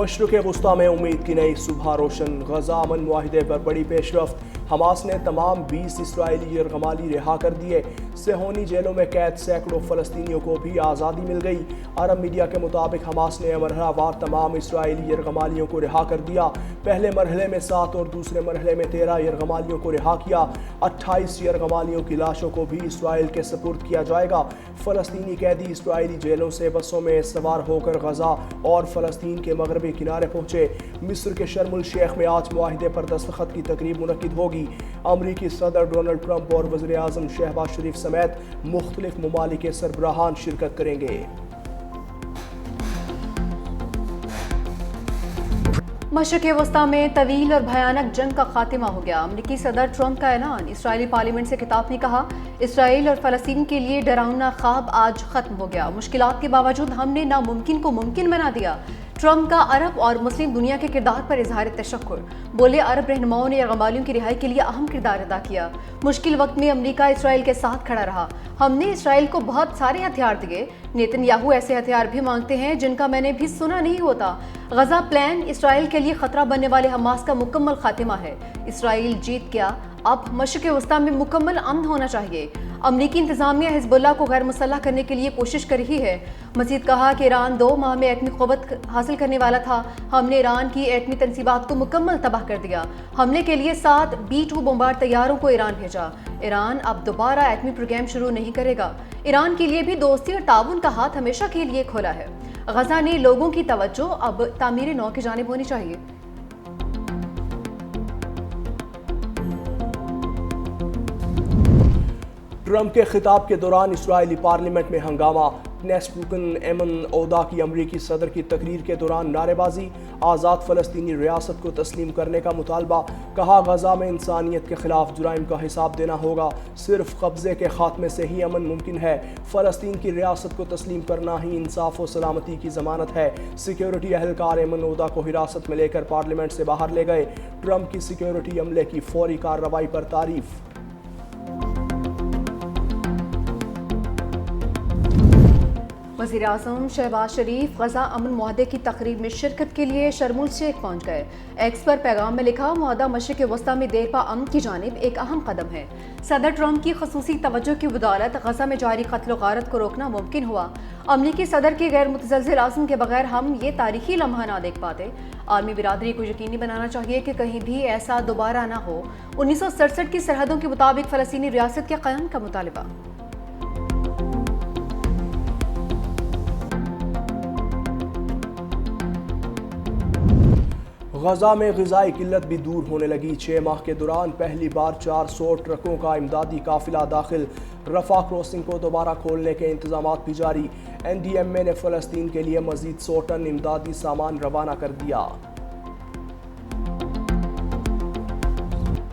مشرق وسطی میں امید کی نئی صبح روشن، غزہ امن معاہدے پر بڑی پیش رفت، حماس نے تمام 20 اسرائیلی یرغمالی رہا کر دیے، صہیونی جیلوں میں قید سینکڑوں فلسطینیوں کو بھی آزادی مل گئی۔ عرب میڈیا کے مطابق حماس نے مرحلہ وار تمام اسرائیلی یرغمالیوں کو رہا کر دیا، پہلے مرحلے میں 7 اور دوسرے مرحلے میں 13 یرغمالیوں کو رہا کیا، 28 یرغمالیوں کی لاشوں کو بھی اسرائیل کے سپرد کیا جائے گا۔ فلسطینی قیدی اسرائیلی جیلوں سے بسوں میں سوار ہو کر غزہ اور فلسطین کے مغربی کنارے پہنچے۔ مصر کے شرم الشیخ میں آج معاہدے پر دستخط کی تقریب منعقد ہوگی۔ امریکی صدر ڈونلڈ ٹرمپ اور وزیر اعظم شہباز شریف سمیت مختلف ممالک کے سربراہان شرکت کریں گے۔ مشرق وسطی میں طویل اور بھیانک جنگ کا خاتمہ ہو گیا۔ امریکی صدر ٹرمپ کا اعلان۔ اسرائیلی پارلیمنٹ سے خطاب میں کہا، اسرائیل اور فلسطین کے لیے ڈراؤنا خواب آج ختم ہو گیا، مشکلات کے باوجود ہم نے ناممکن کو ممکن بنا دیا۔ ٹرمپ کا عرب اور مسلم دنیا کے کردار پر اظہار تشکر، بولے عرب رہنماؤں نے یرغمالیوں کی رہائی کے لیے اہم کردار ادا کیا، مشکل وقت میں امریکہ اسرائیل کے ساتھ کھڑا رہا، ہم نے اسرائیل کو بہت سارے ہتھیار دیے، نیتن یاہو ایسے ہتھیار بھی مانگتے ہیں جن کا میں نے بھی سنا نہیں ہوتا۔ غزہ پلان اسرائیل کے لیے خطرہ بننے والے حماس کا مکمل خاتمہ ہے، اسرائیل جیت گیا، اب مشرق وسطی میں مکمل امن ہونا چاہیے۔ امریکی انتظامیہ حزب اللہ کو غیر مسلح کرنے کے لیے کوشش کر رہی ہے۔ مزید کہا کہ ایران 2 ماہ میں ایٹمی قوت حاصل کرنے والا تھا، ہم نے ایران کی ایٹمی تنصیبات کو مکمل تباہ کر دیا، حملے کے لیے 7 B-2 بمبار طیاروں کو ایران بھیجا۔ ایران اب دوبارہ ایٹمی پروگرام شروع نہیں کرے گا۔ ایران کے لیے بھی دوستی اور تعاون کا ہاتھ ہمیشہ کے لیے کھولا ہے۔ غزہ نے لوگوں کی توجہ اب تعمیر نو کی جانب ہونی چاہیے۔ ٹرمپ کے خطاب کے دوران اسرائیلی پارلیمنٹ میں ہنگامہ، نیسٹ رکن ایمن عودا کی امریکی صدر کی تقریر کے دوران نعرے بازی، آزاد فلسطینی ریاست کو تسلیم کرنے کا مطالبہ، کہا غزہ میں انسانیت کے خلاف جرائم کا حساب دینا ہوگا، صرف قبضے کے خاتمے سے ہی امن ممکن ہے، فلسطین کی ریاست کو تسلیم کرنا ہی انصاف و سلامتی کی ضمانت ہے۔ سیکیورٹی اہلکار ایمن عودا کو حراست میں لے کر پارلیمنٹ سے باہر لے گئے، ٹرمپ کی سیکیورٹی عملے کی فوری کارروائی پر تعریف۔ وزیر اعظم شہباز شریف غزہ امن معاہدے کی تقریب میں شرکت کے لیے شرم الشیخ پہنچ گئے۔ ایکس پر پیغام میں لکھا، معاہدہ مشرق وسطی میں دیر پا امن کی جانب ایک اہم قدم ہے۔ صدر ٹرمپ کی خصوصی توجہ کی بدولت غزہ میں جاری قتل و غارت کو روکنا ممکن ہوا۔ امریکی صدر کے غیر متزلزل عزم کے بغیر ہم یہ تاریخی لمحہ نہ دیکھ پاتے۔ عالمی برادری کو یقینی بنانا چاہیے کہ کہیں بھی ایسا دوبارہ نہ ہو۔ 1967 کی سرحدوں کے مطابق فلسطینی ریاست کے قیام کا مطالبہ۔ غزہ میں غذائی قلت بھی دور ہونے لگی، 6 ماہ کے دوران پہلی بار 400 ٹرکوں کا امدادی قافلہ داخل، رفح کراسنگ کو دوبارہ کھولنے کے انتظامات بھی جاری۔ NDMA نے فلسطین کے لیے مزید 100 ٹن امدادی سامان روانہ کر دیا۔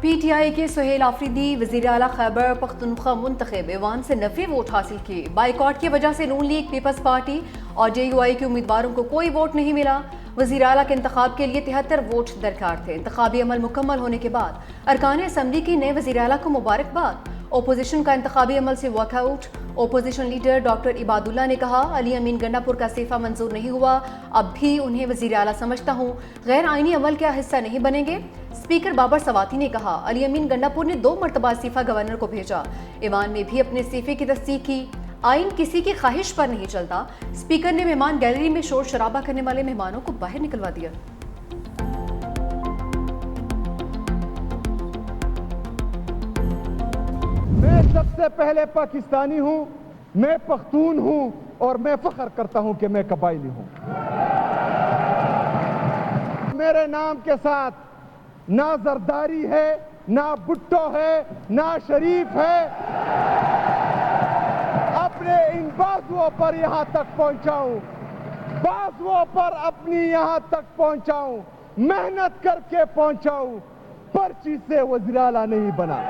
PTI کے سہیل آفریدی وزیر اعلیٰ خیبر پختونخوا منتخب، ایوان سے 90 ووٹ حاصل کیے۔ بائیکاٹ کی وجہ سے نون لیگ، پیپلز پارٹی اور JUI کے امیدواروں کو کوئی ووٹ نہیں ملا۔ وزیر اعلیٰ کے انتخاب کے لیے 73 ووٹ درکار تھے۔ انتخابی عمل مکمل ہونے کے بعد ارکان اسمبلی کی نئے وزیر اعلیٰ کو مبارکباد۔ اپوزیشن کا انتخابی عمل سے walk out. Opposition leader doctor عباد اللہ نے کہا، علی امین گنڈا پور کا استعفیٰ منظور نہیں ہوا، اب بھی انہیں وزیر اعلیٰ سمجھتا ہوں، غیر آئینی عمل کا حصہ نہیں بنیں گے۔ اسپیکر بابر سواتی نے کہا، علی امین گنڈا پور نے 2 مرتبہ استعفیٰ گورنر کو بھیجا، ایوان میں بھی اپنے استعفے کی تصدیق کی، آئین کسی کی خواہش پر نہیں چلتا۔ اسپیکر نے مہمان گیلری میں شور شرابہ کرنے والے مہمانوں کو باہر نکلوا دیا۔ میں سب سے پہلے پاکستانی ہوں، میں پختون ہوں اور میں فخر کرتا ہوں کہ میں قبائلی ہوں۔ میرے نام کے ساتھ نہ زرداری ہے، نہ بھٹو ہے، نہ شریف ہے۔ اپنے ان بازوؤں پر یہاں تک پہنچاؤں، بازوؤں پر اپنی یہاں تک پہنچاؤں، محنت کر کے پہنچاؤں، پرچی سے وزیر اعلیٰ نہیں بنا۔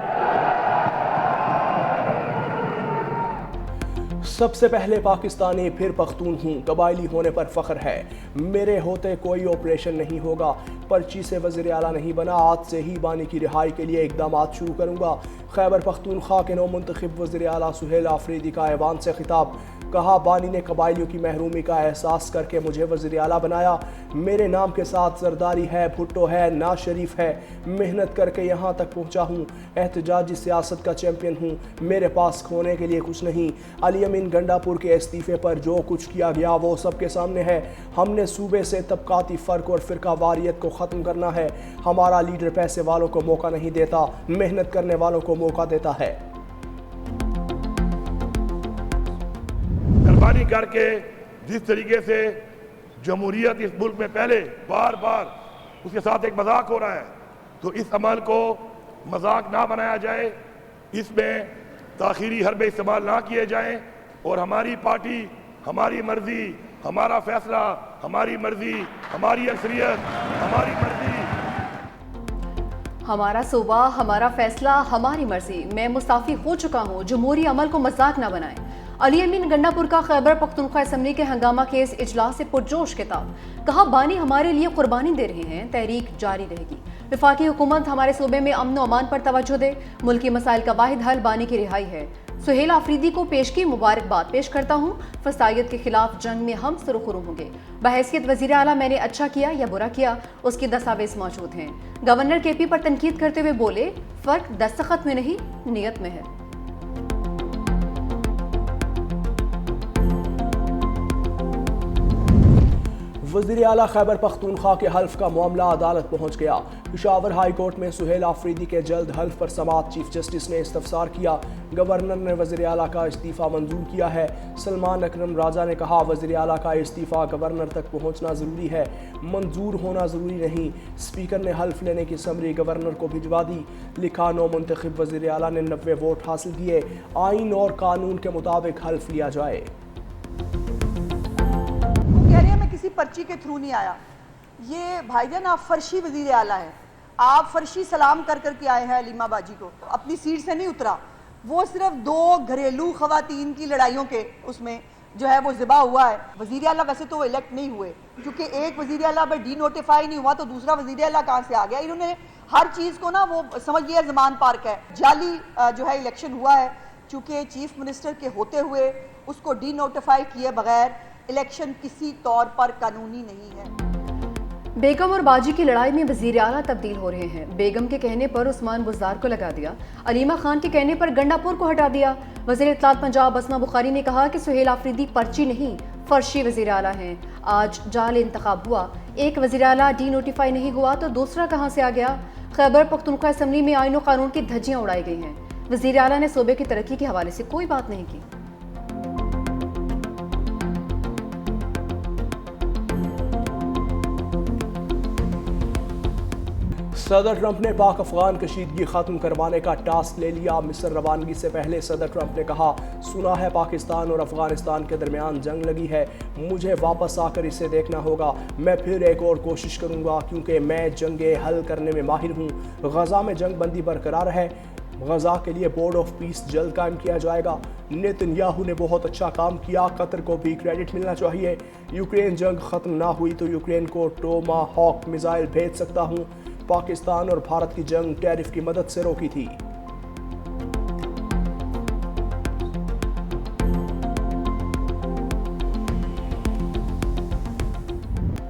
سب سے پہلے پاکستانی پھر پختون ہوں، قبائلی ہونے پر فخر ہے، میرے ہوتے کوئی آپریشن نہیں ہوگا، پرچی سے وزیر اعلیٰ نہیں بنا، آج سے ہی بانی کی رہائی کے لیے اقدامات شروع کروں گا۔ خیبر پختونخوا کے نو منتخب وزیر اعلیٰ سہیل آفریدی کا ایوان سے خطاب، کہا بانی نے قبائلیوں کی محرومی کا احساس کر کے مجھے وزیر اعلیٰ بنایا. میرے نام کے ساتھ زرداری ہے, بھٹو ہے, ناز شریف ہے. محنت کر کے یہاں تک پہنچا ہوں, احتجاجی سیاست کا چیمپئن ہوں, میرے پاس کھونے کے لیے کچھ نہیں. علی امین گنڈا پور کے استعفے پر جو کچھ کیا گیا وہ سب کے سامنے ہے. ہم نے صوبے سے طبقاتی فرق اور فرقہ واریت کو ختم کرنا ہے. ہمارا لیڈر پیسے والوں کو موقع نہیں دیتا, محنت کرنے والوں کو موقع دیتا ہے. قربانی کر کے جس طریقے سے جمہوریت اس ملک میں پہلے بار بار اس کے ساتھ ایک مذاق ہو رہا ہے, تو اس عمل کو مذاق نہ بنایا جائے, اس میں تاخیری حربے استعمال نہ کیے جائیں, اور ہماری پارٹی, ہماری مرضی, ہمارا فیصلہ, ہماری مرضی, ہماری اکثریت, ہماری مرضی. ہمارا صوبہ, ہمارا فیصلہ, ہماری مرضی. میں مستعفی ہو چکا ہوں, جمہوری عمل کو مذاق نہ بنائیں. علی امین گنڈا پور کا خیبر پختونخوا اسمبلی کے ہنگامہ خیز اجلاس سے پرجوش خطاب. کہا بانی ہمارے لیے قربانی دے رہے ہیں, تحریک جاری رہے گی. وفاقی حکومت ہمارے صوبے میں امن و امان پر توجہ دے, ملکی مسائل کا واحد حل بانی کی رہائی ہے. سہیل آفریدی کو پیش کی مبارکباد پیش کرتا ہوں. فسادیت کے خلاف جنگ میں ہم سرخرو ہوں گے. بحیثیت وزیر اعلیٰ میں نے اچھا کیا یا برا کیا, اس کی دستاویز موجود ہیں. گورنر کے پی پر تنقید کرتے ہوئے بولے فرق دستخط میں نہیں نیت میں ہے. وزیر اعلیٰ خیبر پختونخوا کے حلف کا معاملہ عدالت پہنچ گیا. پشاور ہائی کورٹ میں سہیل آفریدی کے جلد حلف پر سماعت چیف جسٹس نے استفسار کیا. گورنر نے وزیر اعلیٰ کا استعفیٰ منظور کیا ہے. سلمان اکرم راجہ نے کہا وزیر اعلیٰ کا استعفیٰ گورنر تک پہنچنا ضروری ہے, منظور ہونا ضروری نہیں. اسپیکر نے حلف لینے کی سمری گورنر کو بھجوا دی. لکھا نو منتخب وزیر اعلیٰ نے 90 ووٹ حاصل کیے. آئین اور قانون کے مطابق حلف لیا جائے. کسی پرچی کے تھرو نہیں آیا. یہ بھائی جان آپ فرشی وزیر اعلیٰ ہیں, آپ فرشی سلام کر کے آئے ہیں علیمہ باجی کو, اپنی سیٹ سے نہیں اترا. وہ صرف 2 گھریلو خواتین کی لڑائیوں کے اس میں جو ہے وہ ذبح ہوا ہے. وزیر اعلیٰ ویسے تو وہ الیکٹ نہیں ہوئے, کیونکہ ایک وزیر اعلیٰ پر ڈی نوٹیفائی نہیں ہوا تو دوسرا وزیر اعلیٰ کہاں سے آ گیا. انہوں نے ہر چیز کو نا وہ سمجھ لیا زمان پارک ہے. جعلی جو ہے الیکشن ہوا ہے, چونکہ چیف منسٹر کے ہوتے ہوئے اس کو ڈی نوٹیفائی کیے بغیر الیکشن کسی طور پر قانونی نہیں ہے. بیگم اور باجی کی لڑائی میں وزیر اعلیٰ تبدیل ہو رہے ہیں. بیگم کے کہنے پر عثمان بزدار کو لگا دیا, علیمہ خان کے کہنے پر گنڈا پور کو ہٹا دیا. وزیر اطلاعات پنجاب اسما بخاری نے کہا کہ سہیل آفریدی پرچی نہیں فرشی وزیر اعلیٰ ہیں. آج جعلی انتخاب ہوا, ایک وزیر اعلیٰ ڈی نوٹیفائی نہیں ہوا تو دوسرا کہاں سے آ گیا. خیبر پختونخوا اسمبلی میں آئین و قانون کی دھجیاں اڑائی گئی ہیں. وزیر اعلیٰ نے صوبے کی ترقی کے حوالے سے کوئی بات نہیں کی. صدر ٹرمپ نے پاک افغان کشیدگی ختم کروانے کا ٹاسک لے لیا. مصر روانگی سے پہلے صدر ٹرمپ نے کہا سنا ہے پاکستان اور افغانستان کے درمیان جنگ لگی ہے, مجھے واپس آ کر اسے دیکھنا ہوگا. میں پھر ایک اور کوشش کروں گا کیونکہ میں جنگیں حل کرنے میں ماہر ہوں. غزہ میں جنگ بندی برقرار ہے. غزہ کے لیے بورڈ آف پیس جلد قائم کیا جائے گا. نیتن یاہو نے بہت اچھا کام کیا, قطر کو بھی کریڈٹ ملنا چاہیے. یوکرین جنگ ختم نہ ہوئی تو یوکرین کو ٹوما ہاک میزائل بھیج سکتا ہوں. پاکستان اور بھارت کی جنگ ٹیرف کی مدد سے روکی تھی.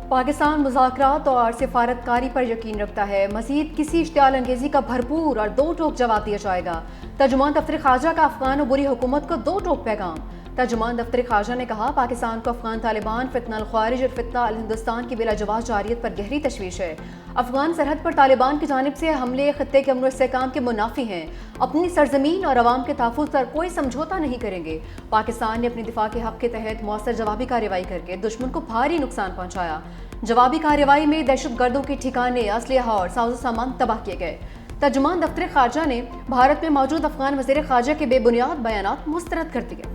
پاکستان مذاکرات اور سفارتکاری پر یقین رکھتا ہے. مزید کسی اشتعال انگیزی کا بھرپور اور 2 ٹوک جواب دیا جائے گا. ترجمان دفتر خارجہ کا افغان و بری حکومت کو 2 ٹوک پیغام. ترجمان دفتر خارجہ نے کہا پاکستان کو افغان طالبان, فتنہ الخوارج اور فتنہ الہندوستان کی بلا جواز جارحیت پر گہری تشویش ہے. افغان سرحد پر طالبان کی جانب سے حملے خطے کے امن و استحکام کے منافی ہیں. اپنی سرزمین اور عوام کے تحفظ پر کوئی سمجھوتا نہیں کریں گے. پاکستان نے اپنی دفاع کے حق کے تحت مؤثر جوابی کارروائی کر کے دشمن کو بھاری نقصان پہنچایا. جوابی کارروائی میں دہشت گردوں کے ٹھکانے, اسلحہ اور ساز و سامان تباہ کیے گئے. ترجمان دفتر خارجہ نے بھارت میں موجود افغان وزیر خارجہ کے بے بنیاد بیانات مسترد کر دیے.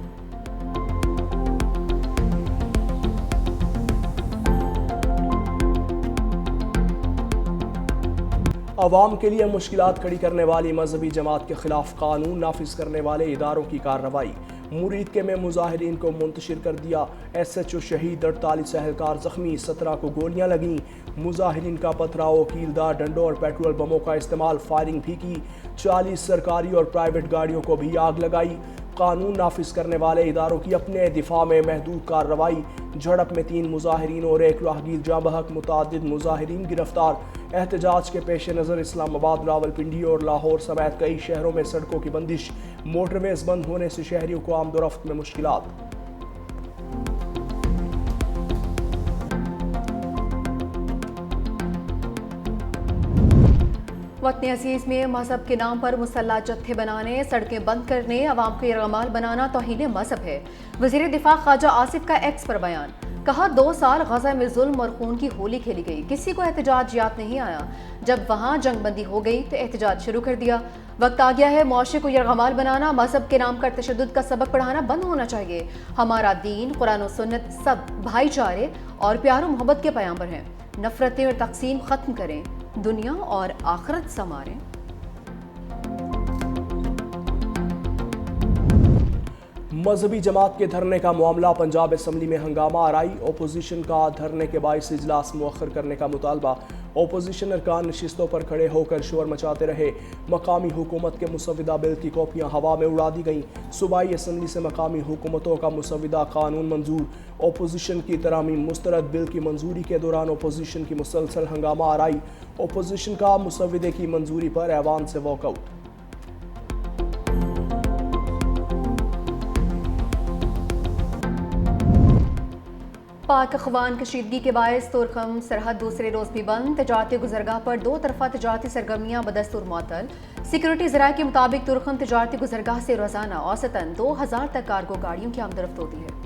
عوام کے لیے مشکلات کھڑی کرنے والی مذہبی جماعت کے خلاف قانون نافذ کرنے والے اداروں کی کارروائی. مرید کے میں مظاہرین کو منتشر کر دیا. ایس ایچ او شہید, 48 اہلکار زخمی, 17 کو گولیاں لگیں. مظاہرین کا پتھراؤ, کیلدار ڈنڈوں اور پیٹرول بموں کا استعمال, فائرنگ بھی کی. 40 سرکاری اور پرائیویٹ گاڑیوں کو بھی آگ لگائی. قانون نافذ کرنے والے اداروں کی اپنے دفاع میں محدود کارروائی، جھڑپ میں 3 مظاہرین اور 1 راہگیر جاں بحق، متعدد مظاہرین گرفتار۔ احتجاج کے پیش نظر اسلام آباد، راولپنڈی اور لاہور سمیت کئی شہروں میں سڑکوں کی بندش، موٹر ویز بند ہونے سے شہریوں کو آمد و رفت میں مشکلات۔ وطن عزیز میں مذہب کے نام پر مسلح جتھے بنانے، سڑکیں بند کرنے، عوام کو یرغمال بنانا توہین مذہب ہے۔ وزیر دفاع خواجہ آصف کا ایکس پر بیان، کہا 2 سال غزہ میں ظلم اور خون کی ہولی کھیلی گئی، کسی کو احتجاج یاد نہیں آیا، جب وہاں جنگ بندی ہو گئی تو احتجاج شروع کر دیا۔ وقت آ گیا ہے معاشرے کو یرغمال بنانا، مذہب کے نام پر تشدد کا سبق پڑھانا بند ہونا چاہیے۔ ہمارا دین، قرآن و سنت سب بھائی چارے اور پیار و محبت کے پیغمبر ہیں۔ نفرتیں اور تقسیم ختم کریں، دنیا اور آخرت سنواریں۔ مذہبی جماعت کے دھرنے کا معاملہ، پنجاب اسمبلی میں ہنگامہ آرائی، اپوزیشن کا دھرنے کے باعث اجلاس مؤخر کرنے کا مطالبہ۔ اپوزیشن ارکان نشستوں پر کھڑے ہو کر شور مچاتے رہے۔ مقامی حکومت کے مسودہ بل کی کاپیاں ہوا میں اڑا دی گئیں۔ صوبائی اسمبلی سے مقامی حکومتوں کا مسودہ قانون منظور، اپوزیشن کی ترامیم مسترد۔ بل کی منظوری کے دوران اپوزیشن کی مسلسل ہنگامہ آرائی، اپوزیشن کا مسودے کی منظوری پر ایوان سے واک آؤٹ۔ پاک اخوان کشیدگی کے باعث طورخم سرحد دوسرے روز بھی بند، تجارتی گزرگاہ پر 2 طرفہ تجارتی سرگرمیاں بدستور معطل۔ سیکورٹی ذرائع کے مطابق طورخم تجارتی گزرگاہ سے روزانہ اوسطاً 2000 تک کارگو گاڑیوں کی آمد و رفت ہوتی ہے۔